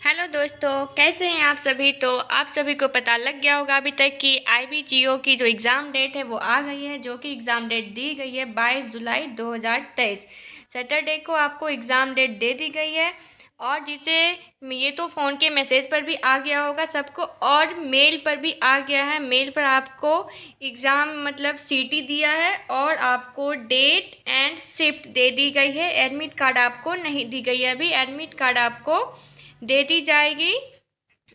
Hello दोस्तों, कैसे हैं आप सभी। तो आप सभी को पता लग गया होगा अभी तक कि आईबीजीओ की जो एग्ज़ाम डेट है वो आ गई है, जो कि एग्ज़ाम डेट दी गई है 22 जुलाई 2023। सैटरडे को आपको एग्ज़ाम डेट दे दी गई है और जिसे ये तो फ़ोन के मैसेज पर भी आ गया होगा सबको और मेल पर भी आ गया है। मेल पर आपको एग्ज़ाम मतलब सीटी दिया है और आपको डेट एंड शिफ्ट दे दी गई है। एडमिट कार्ड आपको नहीं दी गई है अभी, एडमिट कार्ड आपको दे दी जाएगी।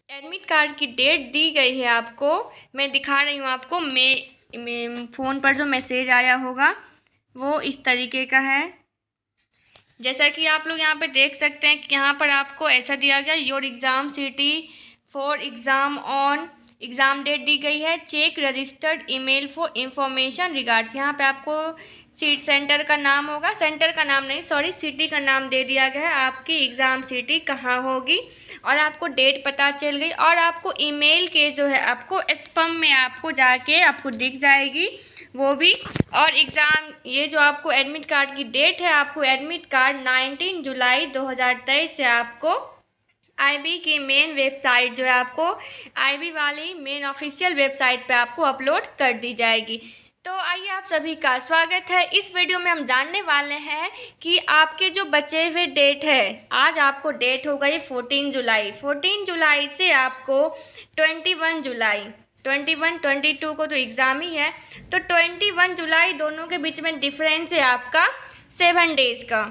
एडमिट कार्ड की डेट दी गई है आपको, मैं दिखा रही हूँ आपको। मैं फ़ोन पर जो मैसेज आया होगा वो इस तरीके का है। जैसा कि आप लोग यहाँ पे देख सकते हैं कि यहाँ पर आपको ऐसा दिया गया, your exam city for exam on exam date दी गई है, check registered email for information regards. यहाँ पे आपको सीट सेंटर का नाम होगा, सेंटर का नाम नहीं सॉरी सिटी का नाम दे दिया गया है, आपकी एग्ज़ाम सिटी कहाँ होगी और आपको डेट पता चल गई। और आपको ईमेल के जो है आपको स्पैम में आपको जाके आपको दिख जाएगी वो भी। और एग्ज़ाम ये जो आपको एडमिट कार्ड की डेट है, आपको एडमिट कार्ड 19 जुलाई 2023 से आपको आईबी की मेन वेबसाइट जो है आपको आईबी वाली मेन ऑफिशियल वेबसाइट पे आपको अपलोड कर दी जाएगी। तो आइए, आप सभी का स्वागत है। इस वीडियो में हम जानने वाले हैं कि आपके जो बचे हुए डेट है, आज आपको डेट हो गई 14 जुलाई। 14 जुलाई से आपको 21 जुलाई 22 को तो एग्ज़ाम ही है, तो 21 जुलाई दोनों के बीच में डिफरेंस है आपका 7 डेज़ का।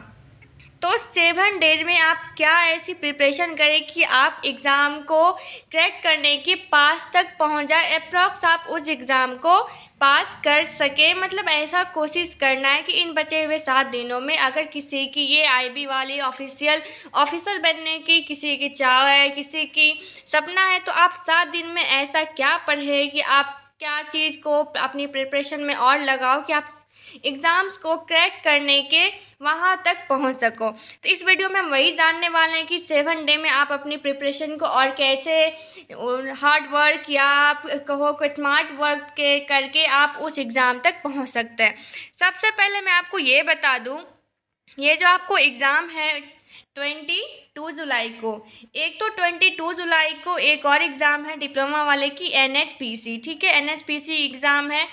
तो 7 डेज में आप क्या ऐसी प्रिपरेशन करें कि आप एग्ज़ाम को क्रैक करने के पास तक पहुंच जाए, अप्रॉक्स आप उस एग्ज़ाम को पास कर सके। मतलब ऐसा कोशिश करना है कि इन बचे हुए 7 दिनों में अगर किसी की ये आईबी वाली ऑफिसर बनने की किसी की चाह है, किसी की सपना है, तो आप 7 दिन में ऐसा क्या पढ़े कि आप क्या चीज़ को अपनी प्रिपरेशन में और लगाओ कि आप एग्ज़ाम्स को क्रैक करने के वहाँ तक पहुँच सको। तो इस वीडियो में हम वही जानने वाले हैं कि 7 डे में आप अपनी प्रिपरेशन को और कैसे हार्ड वर्क या आप कहो को स्मार्ट वर्क के करके आप उस एग्ज़ाम तक पहुँच सकते हैं। सबसे पहले मैं आपको ये बता दूँ, ये जो आपको एग्ज़ाम है 22 जुलाई को, एक तो 22 जुलाई को एक और एग्ज़ाम है डिप्लोमा वाले की एनएचपीसी, ठीक है, एनएचपीसी एग्ज़ाम है।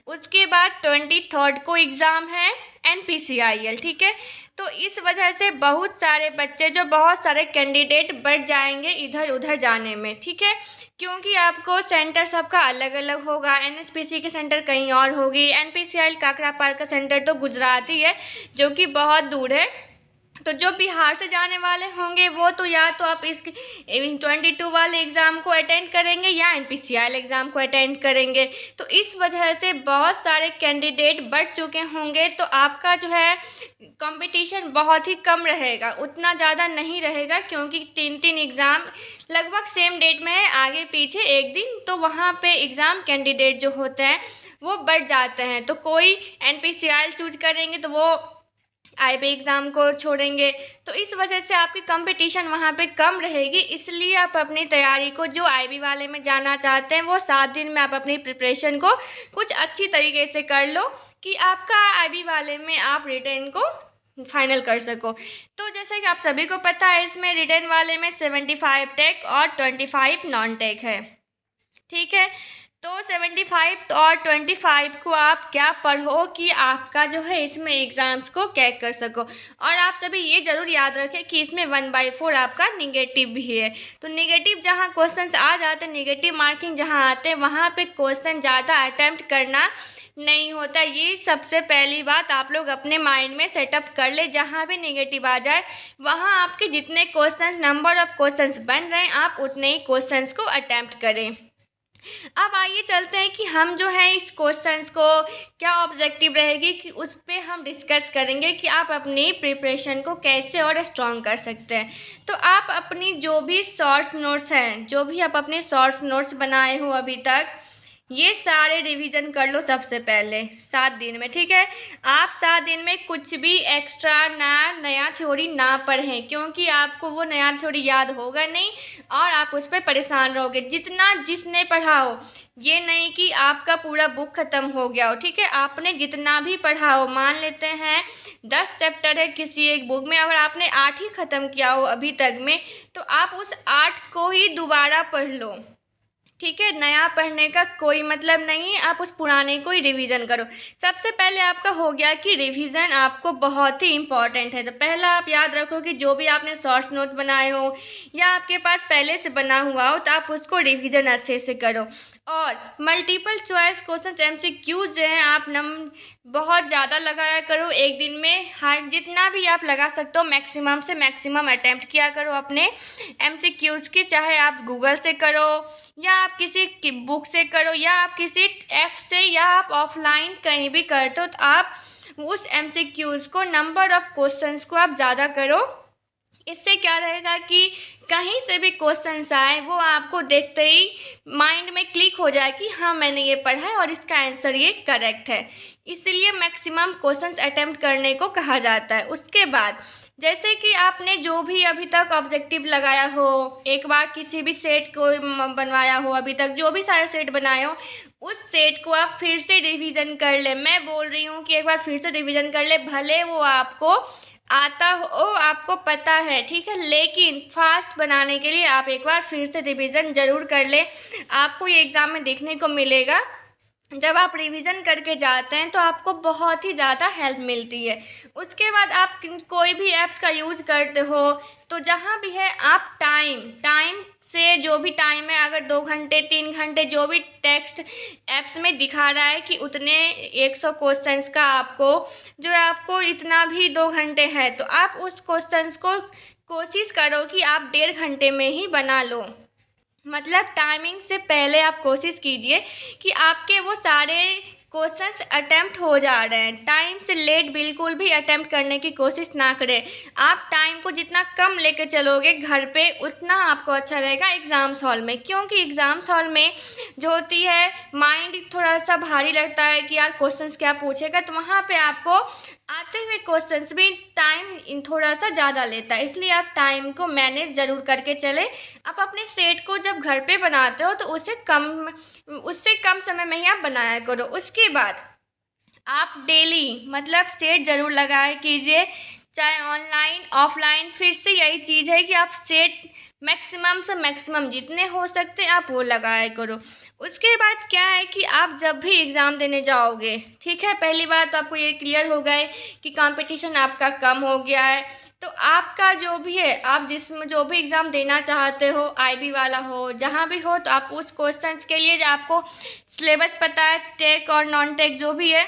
उसके बाद 23 को एग्ज़ाम है एनपीसीआईएल, ठीक है। तो इस वजह से बहुत सारे बच्चे जो बहुत सारे कैंडिडेट बढ़ जाएंगे इधर उधर जाने में, ठीक है, क्योंकि आपको सेंटर सबका अलग अलग होगा। एनएचपीसी के सेंटर कहीं और होगी, एनपीसीआईएल काकरापार का सेंटर तो गुजरात ही है जो कि बहुत दूर है। तो जो बिहार से जाने वाले होंगे वो तो या तो आप इसकी 22 वाले एग्ज़ाम को अटेंड करेंगे या एनपीसीआईएल एग्ज़ाम को अटेंड करेंगे। तो इस वजह से बहुत सारे कैंडिडेट बढ़ चुके होंगे, तो आपका जो है कंपटीशन बहुत ही कम रहेगा, उतना ज़्यादा नहीं रहेगा, क्योंकि 3 एग्ज़ाम लगभग सेम डेट में है, आगे पीछे एक दिन, तो वहाँ पे एग्ज़ाम कैंडिडेट जो होते हैं वो बढ़ जाते हैं। तो कोई एनपीसीआईएल चूज करेंगे तो वो आईबी एग्ज़ाम को छोड़ेंगे, तो इस वजह से आपकी कंपटीशन वहाँ पे कम रहेगी। इसलिए आप अपनी तैयारी को, जो आईबी वाले में जाना चाहते हैं, वो 7 दिन में आप अपनी प्रिपरेशन को कुछ अच्छी तरीके से कर लो कि आपका आईबी वाले में आप रिटेन को फाइनल कर सको। तो जैसे कि आप सभी को पता है, इसमें रिटेन वाले में 75 टेक और 25 नॉन टेक है, ठीक है। तो 75 और 25 को आप क्या पढ़ो कि आपका जो है इसमें एग्ज़ाम्स को क्रैक कर सको। और आप सभी ये ज़रूर याद रखें कि इसमें 1/4 आपका निगेटिव भी है। तो निगेटिव जहाँ क्वेश्चंस आ जाते हैं, निगेटिव मार्किंग जहाँ आते हैं, वहाँ पे क्वेश्चन ज़्यादा अटैम्प्ट करना नहीं होता। ये सबसे पहली बात आप लोग अपने माइंड में सेटअप कर ले। जहाँ भी नेगेटिव आ जाए वहाँ आपके जितने क्वेश्चन, नंबर ऑफ क्वेश्चंस बन रहे हैं, आप उतने ही क्वेश्चंस को अटैम्प्ट करें। अब आइए चलते हैं कि हम जो है इस क्वेश्चंस को क्या ऑब्जेक्टिव रहेगी कि उस पर हम डिस्कस करेंगे कि आप अपनी प्रिपरेशन को कैसे और स्ट्रॉन्ग कर सकते हैं। तो आप अपनी जो भी शॉर्ट्स नोट्स हैं, जो भी आप अपने शॉर्ट्स नोट्स बनाए हो अभी तक, ये सारे रिवीजन कर लो सबसे पहले 7 दिन में, ठीक है। आप 7 दिन में कुछ भी एक्स्ट्रा नया थ्योरी ना पढ़ें, क्योंकि आपको वो नया थ्योरी याद होगा नहीं और आप उस पर परेशान रहोगे। जितना जिसने पढ़ा हो, ये नहीं कि आपका पूरा बुक ख़त्म हो गया हो, ठीक है। आपने जितना भी पढ़ा हो, मान लेते हैं 10 चैप्टर है किसी एक बुक में, अगर आपने 8 ही ख़त्म किया हो अभी तक में, तो आप उस 8 को ही दोबारा पढ़ लो। ठीक है, नया पढ़ने का कोई मतलब नहीं है, आप उस पुराने को ही रिवीजन करो। सबसे पहले आपका हो गया कि रिवीजन आपको बहुत ही इम्पॉर्टेंट है। तो पहला आप याद रखो कि जो भी आपने शॉर्ट्स नोट बनाए हो या आपके पास पहले से बना हुआ हो, तो आप उसको रिवीजन अच्छे से करो। और मल्टीपल चॉइस क्वेश्चन MCQ जो हैं आप बहुत ज़्यादा लगाया करो एक दिन में। हाँ, जितना भी आप लगा सकते हो मैक्सिमम से मैक्सिमम अटैम्प्ट किया करो अपने MCQs की, चाहे आप गूगल से करो या आप किसी बुक से करो या आप किसी ऐप से या आप ऑफलाइन कहीं भी करते हो, तो आप उस MCQs को, नंबर ऑफ क्वेश्चंस को आप ज़्यादा करो। इससे क्या रहेगा कि कहीं से भी क्वेश्चंस आए वो आपको देखते ही माइंड में क्लिक हो जाए कि हाँ मैंने ये पढ़ा है और इसका आंसर ये करेक्ट है। इसलिए मैक्सिमम क्वेश्चंस अटेम्प्ट करने को कहा जाता है। उसके बाद जैसे कि आपने जो भी अभी तक ऑब्जेक्टिव लगाया हो, एक बार किसी भी सेट को बनवाया हो, अभी तक जो भी सारे सेट बनाए हो, उस सेट को आप फिर से रिवीजन कर ले। मैं बोल रही हूँ कि एक बार फिर से रिवीजन कर ले, भले वो आपको आता हो, आपको पता है, ठीक है, लेकिन फास्ट बनाने के लिए आप एक बार फिर से रिवीजन ज़रूर कर ले। आपको ये एग्ज़ाम में देखने को मिलेगा, जब आप रिवीजन करके जाते हैं तो आपको बहुत ही ज़्यादा हेल्प मिलती है। उसके बाद आप कोई भी ऐप्स का यूज़ करते हो, तो जहाँ भी है आप टाइम से, जो भी टाइम है, अगर 2 घंटे 3 घंटे जो भी टेक्स्ट ऐप्स में दिखा रहा है कि उतने 100 क्वेश्चंस का आपको जो है, आपको इतना भी 2 घंटे है, तो आप उस क्वेश्चंस को कोशिश करो कि आप 1.5 घंटे में ही बना लो। मतलब टाइमिंग से पहले आप कोशिश कीजिए कि आपके वो सारे क्वेश्चंस अटेम्प्ट हो जा रहे हैं। टाइम से लेट बिल्कुल भी अटेम्प्ट करने की कोशिश ना करें। आप टाइम को जितना कम लेके चलोगे घर पे, उतना आपको अच्छा रहेगा एग्ज़ाम्स हॉल में। क्योंकि एग्ज़ाम्स हॉल में जो होती है, माइंड थोड़ा सा भारी लगता है कि यार क्वेश्चंस क्या पूछेगा, तो वहाँ पे आपको आते हुए क्वेश्चंस भी टाइम थोड़ा सा ज़्यादा लेता है। इसलिए आप टाइम को मैनेज ज़रूर करके चलें। आप अपने सेट को जब घर पे बनाते हो तो उससे कम समय में ही आप बनाया करो। उसके बाद आप डेली मतलब सेट ज़रूर लगाया कीजिए, चाहे ऑनलाइन ऑफलाइन। फिर से यही चीज़ है कि आप सेट मैक्सिमम से मैक्सिमम जितने हो सकते आप वो लगाया करो। उसके बाद क्या है कि आप जब भी एग्ज़ाम देने जाओगे, ठीक है, पहली बार तो आपको ये क्लियर हो गए कि कंपटीशन आपका कम हो गया है। तो आपका जो भी है, आप जिसमें जो भी एग्ज़ाम देना चाहते हो, IB वाला हो, जहाँ भी हो, तो आप उस क्वेश्चंस के लिए आपको सिलेबस पता है, टेक और नॉन टेक जो भी है,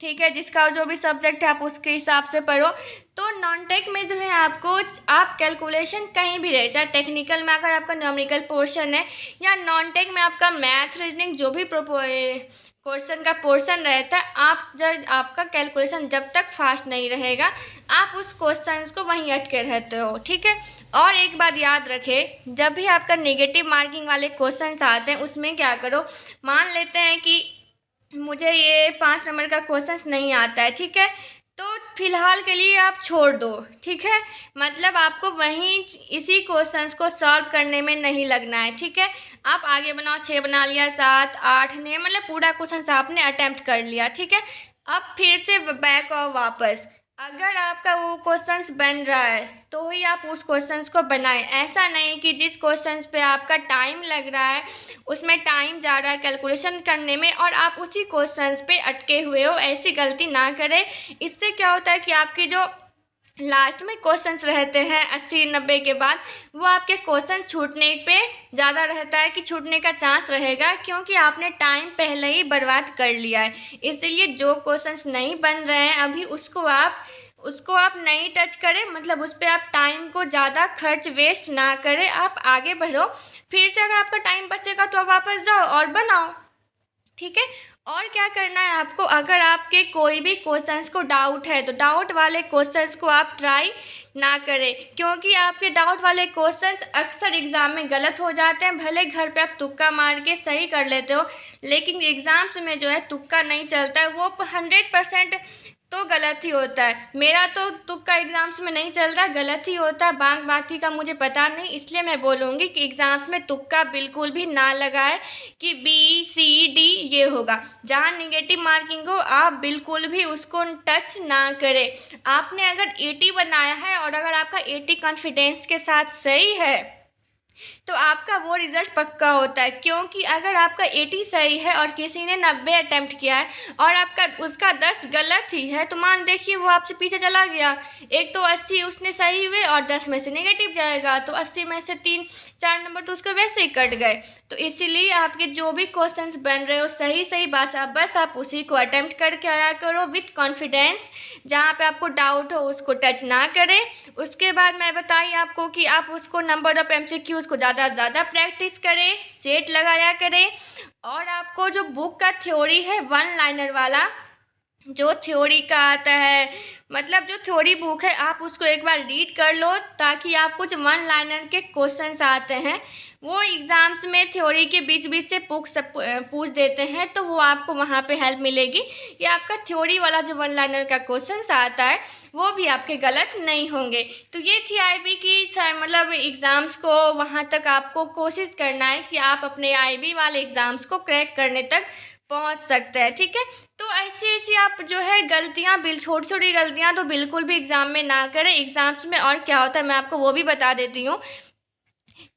ठीक है, जिसका जो भी सब्जेक्ट है आप उसके हिसाब से पढ़ो। तो नॉन टेक में जो है आपको, आप कैलकुलेशन कहीं भी रहे, चाहे टेक्निकल में अगर आपका न्यूमेरिकल पोर्शन है या नॉन टेक में आपका मैथ रीजनिंग जो भी क्वेश्चन का पोर्शन रहता है, आप जब आपका कैलकुलेशन जब तक फास्ट नहीं रहेगा, आप उस क्वेश्चन को वहीं अटके रहते हो, ठीक है। और एक बात याद रखें, जब भी आपका नेगेटिव मार्किंग वाले क्वेश्चन आते हैं, उसमें क्या करो, मान लेते हैं कि मुझे ये 5 नंबर का क्वेश्चंस नहीं आता है, ठीक है, तो फिलहाल के लिए आप छोड़ दो, ठीक है। मतलब आपको वहीं इसी क्वेश्चंस को सॉल्व करने में नहीं लगना है, ठीक है। आप आगे बनाओ, 6 बना लिया, 7 8 ने मतलब पूरा क्वेश्चन आपने अटेम्प्ट कर लिया, ठीक है। अब फिर से बैक और वापस, अगर आपका वो क्वेश्चंस बन रहा है तो ही आप उस क्वेश्चंस को बनाएं। ऐसा नहीं कि जिस क्वेश्चंस पे आपका टाइम लग रहा है, उसमें टाइम जा रहा है कैलकुलेशन करने में और आप उसी क्वेश्चंस पे अटके हुए हो, ऐसी गलती ना करें। इससे क्या होता है कि आपकी जो लास्ट में क्वेश्चंस रहते हैं 80-90 के बाद, वो आपके क्वेश्चन छूटने पे ज़्यादा रहता है कि छूटने का चांस रहेगा, क्योंकि आपने टाइम पहले ही बर्बाद कर लिया है। इसलिए जो क्वेश्चंस नहीं बन रहे हैं अभी, उसको आप नहीं टच करें, मतलब उस पर आप टाइम को ज़्यादा खर्च वेस्ट ना करें, आप आगे बढ़ो। फिर से अगर आपका टाइम बचेगा तो आप वापस जाओ और बनाओ, ठीक है। और क्या करना है आपको, अगर आपके कोई भी क्वेश्चंस को डाउट है तो डाउट वाले क्वेश्चंस को आप ट्राई ना करें, क्योंकि आपके डाउट वाले क्वेश्चंस अक्सर एग्ज़ाम में गलत हो जाते हैं। भले घर पे आप तुक्का मार के सही कर लेते हो, लेकिन एग्ज़ाम्स में जो है तुक्का नहीं चलता है, वो 100% तो गलत ही होता है। मेरा तो तुक्का एग्ज़ाम्स में नहीं चल रहा, गलत ही होता है। बाकी का मुझे पता नहीं, इसलिए मैं बोलूँगी कि एग्ज़ाम्स में तुक्का बिल्कुल भी ना लगाए कि बी सी डी ये होगा। जहाँ नेगेटिव मार्किंग हो आप बिल्कुल भी उसको टच ना करें। आपने अगर 80 बनाया है और अगर आपका 80 कॉन्फिडेंस के साथ सही है तो आपका वो रिज़ल्ट पक्का होता है, क्योंकि अगर आपका 80 सही है और किसी ने 90 अटेम्प्ट किया है और आपका उसका 10 गलत ही है, तो मान देखिए वो आपसे पीछे चला गया। एक तो 80 उसने सही हुए और 10 में से नेगेटिव जाएगा, तो 80 में से 3-4 नंबर तो उसके वैसे ही कट गए। तो इसीलिए आपके जो भी क्वेश्चंस बन रहे हो सही बात बस आप उसी को अटेम्प्ट करके आया करो विथ कॉन्फिडेंस। जहाँ पे आपको डाउट हो उसको टच ना करें। उसके बाद मैं बताई आपको कि आप उसको नंबर ऑफ MCQs को ज़्यादा प्रैक्टिस करें, सेट लगाया करें। और आपको जो बुक का थ्योरी है वन लाइनर वाला, जो थ्योरी का आता है, मतलब जो थ्योरी बुक है आप उसको एक बार रीड कर लो, ताकि आपको जो वन लाइनर के क्वेश्चंस आते हैं वो एग्ज़ाम्स में थ्योरी के बीच से पूछ देते हैं, तो वो आपको वहाँ पे हेल्प मिलेगी कि आपका थ्योरी वाला जो वन लाइनर का क्वेश्चंस आता है वो भी आपके गलत नहीं होंगे। तो ये थी IB की मतलब एग्ज़ाम्स को, वहाँ तक आपको कोशिश करना है कि आप अपने IB वाले एग्ज़ाम्स को क्रैक करने तक पहुँच सकते हैं, ठीक है। तो ऐसी आप जो है गलतियाँ छोटी गलतियाँ तो बिल्कुल भी एग्ज़ाम में ना करें। एग्ज़ाम्स में और क्या होता है मैं आपको वो भी बता देती हूँ।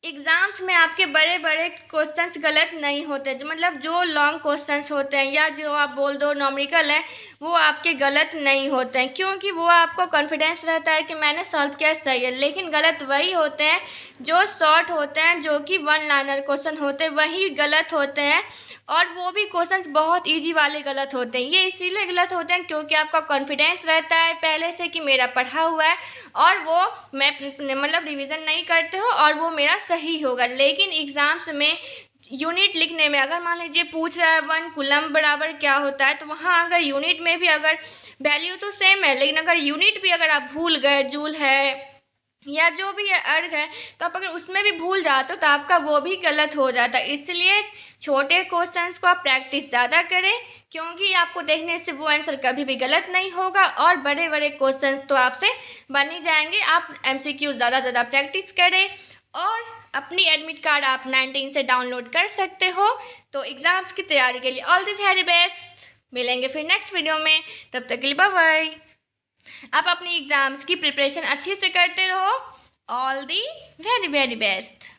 एग्ज़ाम्स में आपके बड़े क्वेश्चंस गलत नहीं होते, जो मतलब जो लॉन्ग क्वेश्चंस होते हैं या जो आप बोल दो न्यूमेरिकल है, वो आपके गलत नहीं होते हैं, क्योंकि वो आपको कॉन्फिडेंस रहता है कि मैंने सॉल्व किया सही है। लेकिन गलत वही होते हैं जो शॉर्ट होते हैं, जो कि वन लाइनर क्वेश्चन होते हैं, वही गलत होते हैं। और वो भी क्वेश्चंस बहुत ईजी वाले गलत होते हैं। ये इसीलिए गलत होते हैं क्योंकि आपका कॉन्फिडेंस रहता है पहले से कि मेरा पढ़ा हुआ है और वो मैं मतलब रिवीजन नहीं करते हो और वो मेरा सही होगा। लेकिन एग्ज़ाम्स में यूनिट लिखने में अगर मान लीजिए पूछ रहा है 1 कूलम बराबर क्या होता है, तो वहाँ अगर यूनिट में भी अगर वैल्यू तो सेम है, लेकिन अगर यूनिट भी अगर आप भूल गए, जूल है या जो भी अर्ग है, तो आप अगर उसमें भी भूल जाते हो तो आपका वो भी गलत हो जाता है। इसलिए छोटे क्वेश्चंस को आप प्रैक्टिस ज़्यादा करें, क्योंकि आपको देखने से वो आंसर कभी भी गलत नहीं होगा और बड़े क्वेश्चंस तो आपसे बन ही जाएंगे। आप MCQ ज़्यादा प्रैक्टिस करें और अपनी एडमिट कार्ड आप 19 से डाउनलोड कर सकते हो। तो एग्ज़ाम्स की तैयारी के लिए ऑल द वेरी बेस्ट। मिलेंगे फिर नेक्स्ट वीडियो में, तब तक के लिए बाय बाय। आप अपनी एग्ज़ाम्स की प्रिपरेशन अच्छे से करते रहो। All the very best.